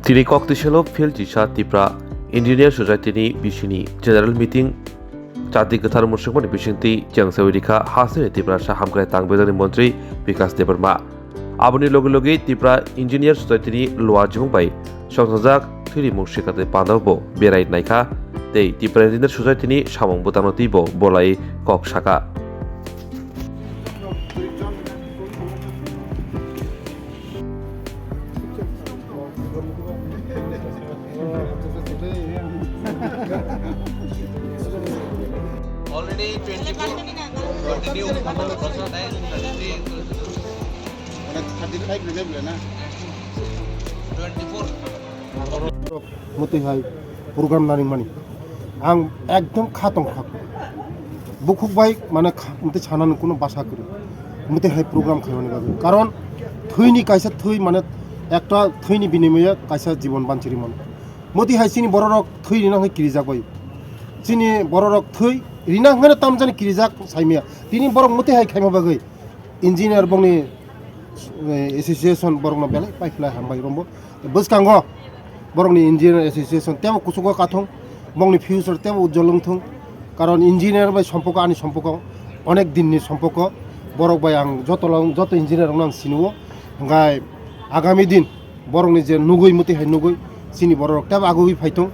Tini Koktishelov Phil Jisha Tipra Engineer Society Bishini General Meeting Chati Gathar Mushakmani Bishinti Jang Sawirika Hasin Tipra Shahamkrai Tangbedani Montri Vikas Debarma Aboni Logi Tipra Engineer Society Luajung Bai Shongsajak Thiri Mushikate Pandabo Berai Naika Tei Tipra Engineer Society Shamong Butanotibo Bolai Kok Shaka Already 24 continue also time 35 level na 24 mati hai program nani mani ang ekdom khatong khak bukhuk bai mane mate chanan kono basa kori mate hai program khamani babe karon thuini kaisa thui mane ekta thuini binimaya kaisa জীবন বাঁচিরি মান মতি hai sini bororok thui rina hai kirijak bai sini bororok thui rina ngane tamjani kirijak saimia tini borok mati hai khaima bagai engineer bongni association borokna belai paifla hambai rombo buskango borokni engineer association temo kusugo kathong bongni future temo ujjolong thong karon engineer bai sampoko ani sampoko onek dinni sampoko borok bai ang joto engineer nang sinuo ngai agami din borokni je nugui mati hai nugui sini borok tebo agui phaitong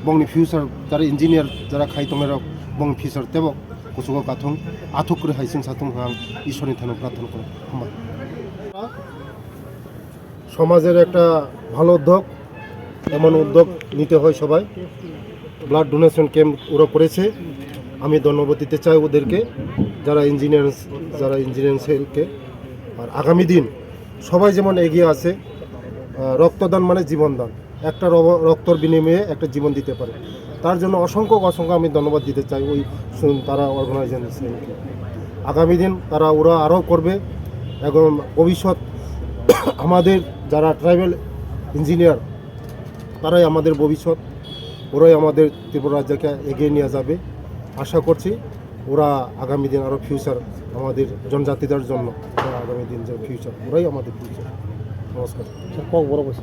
bongni future jara engineer jara khaitong rok bong future tebo kusugo kathong athuk kore haising satung hang ঈশ্বরনি থানো প্রার্থনা করি হামবা সমাজের একটা ভালো উদ্যোগ এমন উদ্যোগ নিতে হয় সবাই ব্লাড ডোনেশন ক্যাম্প ওরা করেছে আমি ধন্যবাদ দিতে চাই ওদেরকে যারা ইঞ্জিনিয়ারিং সেলকে আর আগামী দিন সবাই যেমন এগিয়ে আছে রক্তদান মানে জীবনদান একটা রক্তর বিনিময়ে একটা জীবন দিতে পারে তার জন্য অসংখ্য আমি ধন্যবাদ দিতে চাই ওই তারা অর্গানাইজেশনকে আগামী দিন তারা ওরা আরও করবে এবং ভবিষ্যৎ আমাদের যারা ট্রাইবাল ইঞ্জিনিয়ার তারাই আমাদের ভবিষ্যৎ ওরাই আমাদের ত্রিপুরা রাজ্যকে এগিয়ে নিয়ে যাবে আশা করছি ওরা আগামী দিন আরও ফিউচার আমাদের জনজাতিদের জন্য আগামী দিন যে ফিউচার ওরাই আমাদের ফিউচার নমস্কার বড়